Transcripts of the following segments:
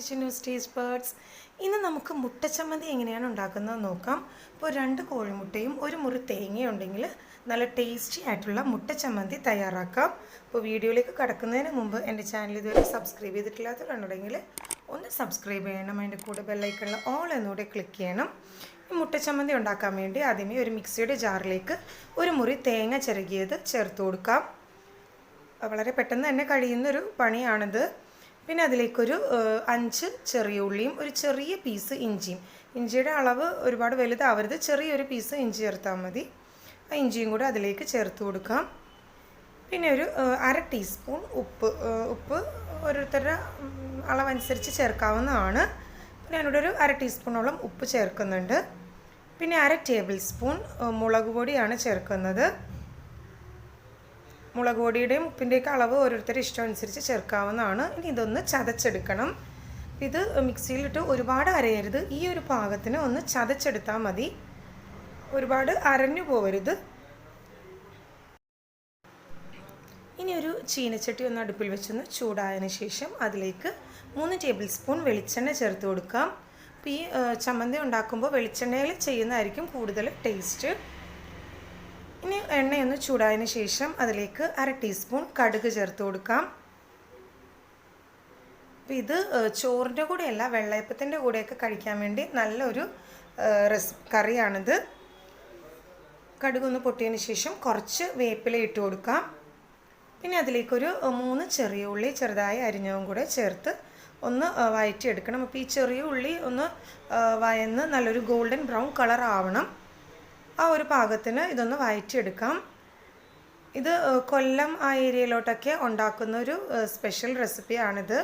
to Chinu's Taste Buds. ഇന്ന് നമുക്ക് മുട്ട ചമ്മന്തി എങ്ങനെയാണ് ഉണ്ടാക്കുന്നത് നോക്കാം. അപ്പോൾ 2 കോഴിമുട്ടയും ഒരു മുറി തേങ്ങയും ഉണ്ടെങ്കിൽ നല്ല ടേസ്റ്റി ആയിട്ടുള്ള മുട്ട ചമ്മന്തി തയ്യാറാക്കാം. അപ്പോൾ വീഡിയോയിലേക്ക് കടക്കുന്നതിന് മുമ്പ് എൻ്റെ ചാനൽ ഇതുവരെ സബ്സ്ക്രൈബ് ചെയ്തിട്ടില്ലാത്തവരുണ്ടെങ്കിൽ ഒന്ന് സബ്സ്ക്രൈബ് ചെയ്യണം. അതിൻ്റെ കൂടെ ബെൽ ഐക്കണിൽ ഓൾ എന്നൂടെ ക്ലിക്ക് ചെയ്യണം. ഈ മുട്ട ചമ്മന്തി ഉണ്ടാക്കാൻ വേണ്ടി ആദ്യമേ ഒരു മിക്സിയുടെ ജാറിലേക്ക് ഒരു മുറി തേങ്ങ ചിരകിയത് ചേർത്ത് കൊടുക്കാം. വളരെ പെട്ടെന്ന് തന്നെ കഴിയുന്നൊരു പണിയാണിത്. പിന്നെ അതിലേക്കൊരു 5 ചെറിയ ഉള്ളിയും ഒരു ചെറിയ പീസ് ഇഞ്ചിയും. ഇഞ്ചിയുടെ അളവ് ഒരുപാട് വലുതാവരുത്, ചെറിയൊരു പീസ് ഇഞ്ചി ചേർത്താൽ മതി. ആ ഇഞ്ചിയും കൂടെ അതിലേക്ക് ചേർത്ത് കൊടുക്കാം. പിന്നെ ഒരു 1/2 ടീസ്പൂൺ ഉപ്പ് ഓരോരുത്തരുടെ അളവനുസരിച്ച് ചേർക്കാവുന്നതാണ്. ഞാനിവിടെ ഒരു 1/2 ടീസ്പൂണോളം ഉപ്പ് ചേർക്കുന്നുണ്ട്. പിന്നെ 1/2 ടേബിൾ സ്പൂൺ മുളക് പൊടിയാണ് ചേർക്കുന്നത്. മുളക് പൊടിയുടെയും ഉപ്പിൻ്റെയൊക്കെ അളവ് ഓരോരുത്തരുടെ ഇഷ്ടം അനുസരിച്ച് ചേർക്കാവുന്നതാണ്. ഇനി ഇതൊന്ന് ചതച്ചെടുക്കണം. ഇത് മിക്സിയിലിട്ട് ഒരുപാട് അരയരുത്, ഈ ഒരു പാകത്തിന് ഒന്ന് ചതച്ചെടുത്താൽ മതി, ഒരുപാട് അരഞ്ഞു പോവരുത്. ഇനി ഒരു ചീനച്ചട്ടി ഒന്ന് അടുപ്പിൽ വെച്ചൊന്ന് ചൂടായതിനു ശേഷം അതിലേക്ക് 3 ടേബിൾ സ്പൂൺ വെളിച്ചെണ്ണ ചേർത്ത് കൊടുക്കാം. അപ്പോൾ ഈ ചമ്മന്തി ഉണ്ടാക്കുമ്പോൾ വെളിച്ചെണ്ണയിൽ ചെയ്യുന്നതായിരിക്കും കൂടുതൽ ടേസ്റ്റ്. ഇനി എണ്ണയൊന്ന് ചൂടായതിന് ശേഷം അതിലേക്ക് 1/2 ടീസ്പൂൺ കടുക് ചേർത്ത് കൊടുക്കാം. അപ്പോൾ ഇത് ചോറിൻ്റെ കൂടെയല്ല, വെള്ളയപ്പത്തിൻ്റെ കൂടെയൊക്കെ കഴിക്കാൻ വേണ്ടി നല്ലൊരു കറിയാണിത്. കടുകൊന്ന് പൊട്ടിയതിന് ശേഷം കുറച്ച് വേപ്പില ഇട്ട് കൊടുക്കാം. പിന്നെ അതിലേക്കൊരു 3 ചെറിയ ഉള്ളി ചെറുതായി അരിഞ്ഞതും കൂടെ ചേർത്ത് ഒന്ന് വഴറ്റിയെടുക്കണം. അപ്പോൾ ഈ ചെറിയ ഉള്ളി ഒന്ന് വയന്ന് നല്ലൊരു ഗോൾഡൻ ബ്രൗൺ കളർ ആവണം. ആ ഒരു പാകത്തിന് ഇതൊന്ന് വഴറ്റിയെടുക്കാം. ഇത് കൊല്ലം ആ ഏരിയയിലോട്ടൊക്കെ ഉണ്ടാക്കുന്ന ഒരു സ്പെഷ്യൽ റെസിപ്പിയാണിത്.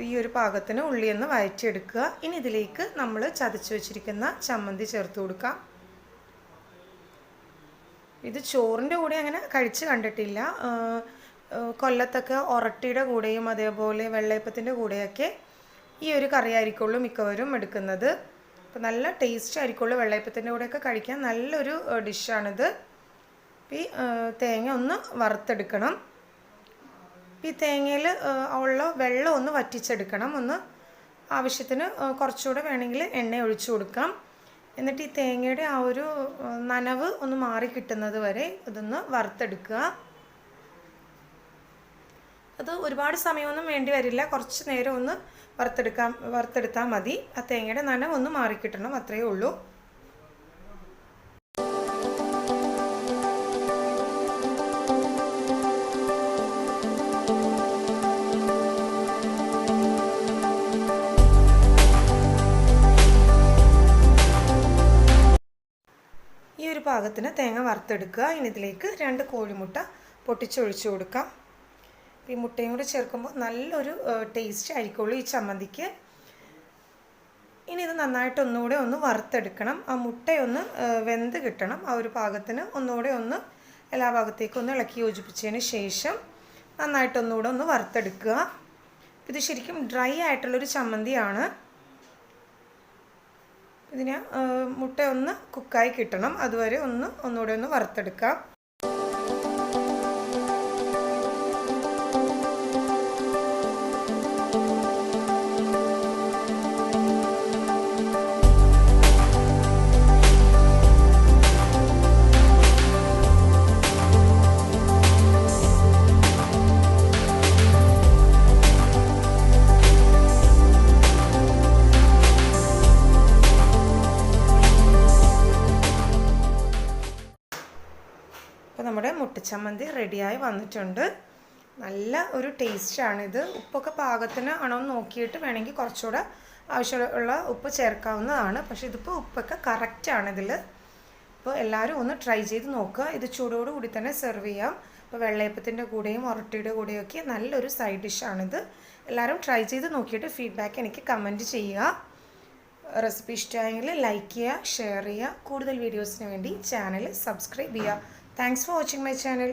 ഈ ഒരു പാകത്തിന് ഉള്ളിയൊന്ന് വഴറ്റിയെടുക്കുക. ഇനി ഇതിലേക്ക് നമ്മൾ ചതച്ച് വെച്ചിരിക്കുന്ന ചമ്മന്തി ചേർത്ത് കൊടുക്കാം. ഇത് ചോറിൻ്റെ കൂടെ അങ്ങനെ കഴിച്ച് കണ്ടിട്ടില്ല. കൊല്ലത്തൊക്കെ ഒറട്ടിയുടെ കൂടെയും അതേപോലെ വെള്ളയപ്പത്തിൻ്റെ കൂടെയൊക്കെ ഈ ഒരു കറിയായിരിക്കുള്ളൂ മിക്കവരും എടുക്കുന്നത്. അപ്പോൾ നല്ല ടേസ്റ്റ് ആയിരിക്കുള്ളൂ, വെള്ളയപ്പത്തിൻ്റെ കൂടെയൊക്കെ കഴിക്കാൻ നല്ലൊരു ഡിഷാണിത്. ഈ തേങ്ങ ഒന്ന് വറുത്തെടുക്കണം. ഈ തേങ്ങയിൽ ഉള്ള വെള്ളം ഒന്ന് വറ്റിച്ചെടുക്കണം. ഒന്ന് ആവശ്യത്തിന് കുറച്ചുകൂടെ വേണമെങ്കിൽ എണ്ണ ഒഴിച്ചു കൊടുക്കാം. എന്നിട്ട് ഈ തേങ്ങയുടെ ആ ഒരു നനവ് ഒന്ന് മാറി കിട്ടുന്നത് വരെ ഇതൊന്ന് വറുത്തെടുക്കുക. അത് ഒരുപാട് സമയമൊന്നും വേണ്ടി വരില്ല, കുറച്ച് നേരം ഒന്ന് വറുത്തെടുത്താൽ മതി. ആ തേങ്ങയുടെ നനവ് ഒന്ന് മാറിക്കിട്ടണം, അത്രയേ ഉള്ളൂ. ഈ ഒരു പാകത്തിന് തേങ്ങ വറുത്തെടുക്കുക. ഇനി ഇതിലേക്ക് 2 കോഴിമുട്ട പൊട്ടിച്ചൊഴിച്ചു കൊടുക്കാം. ഈ മുട്ടയും കൂടി ചേർക്കുമ്പോൾ നല്ലൊരു ടേസ്റ്റ് ആയിരിക്കുള്ളൂ ഈ ചമ്മന്തിക്ക്. ഇനി ഇത് നന്നായിട്ട് ഒന്നുകൂടെ ഒന്ന് വറുത്തെടുക്കണം. ആ മുട്ടയൊന്ന് വെന്ത് കിട്ടണം. ആ ഒരു പാകത്തിന് ഒന്നുകൂടെ ഒന്ന് എല്ലാ ഭാഗത്തേക്കും ഒന്ന് ഇളക്കി യോജിപ്പിച്ചതിന് ശേഷം നന്നായിട്ട് ഒന്നുകൂടെ ഒന്ന് വറുത്തെടുക്കുക. ഇത് ശരിക്കും ഡ്രൈ ആയിട്ടുള്ളൊരു ചമ്മന്തിയാണ്. ഇതിന് മുട്ട ഒന്ന് കുക്കായി കിട്ടണം, അതുവരെ ഒന്നുകൂടെ ഒന്ന് വറുത്തെടുക്കാം. അപ്പോൾ നമ്മുടെ മുട്ടച്ചമ്മന്തി റെഡിയായി വന്നിട്ടുണ്ട്. നല്ല ഒരു ടേസ്റ്റാണിത്. ഉപ്പൊക്കെ പാകത്തിന് ആണോ എന്ന് നോക്കിയിട്ട് വേണമെങ്കിൽ കുറച്ചുകൂടെ ആവശ്യമുള്ള ഉപ്പ് ചേർക്കാവുന്നതാണ്. പക്ഷേ ഇതിപ്പോൾ ഉപ്പൊക്കെ കറക്റ്റാണ് ഇതിൽ. അപ്പോൾ എല്ലാവരും ഒന്ന് ട്രൈ ചെയ്ത് നോക്കുക. ഇത് ചൂടോടുകൂടി തന്നെ സെർവ് ചെയ്യാം. ഇപ്പോൾ വെള്ളയപ്പത്തിൻ്റെ കൂടെയും ഒറട്ടിയുടെ കൂടെയൊക്കെ നല്ലൊരു സൈഡ് ഡിഷാണിത്. എല്ലാവരും ട്രൈ ചെയ്ത് നോക്കിയിട്ട് ഫീഡ്ബാക്ക് എനിക്ക് കമൻറ്റ് ചെയ്യുക. റെസിപ്പി ഇഷ്ടമായെങ്കിൽ ലൈക്ക് ചെയ്യുക, ഷെയർ ചെയ്യുക. കൂടുതൽ വീഡിയോസിന് വേണ്ടി ചാനൽ സബ്സ്ക്രൈബ് ചെയ്യുക. Thanks for watching my channel.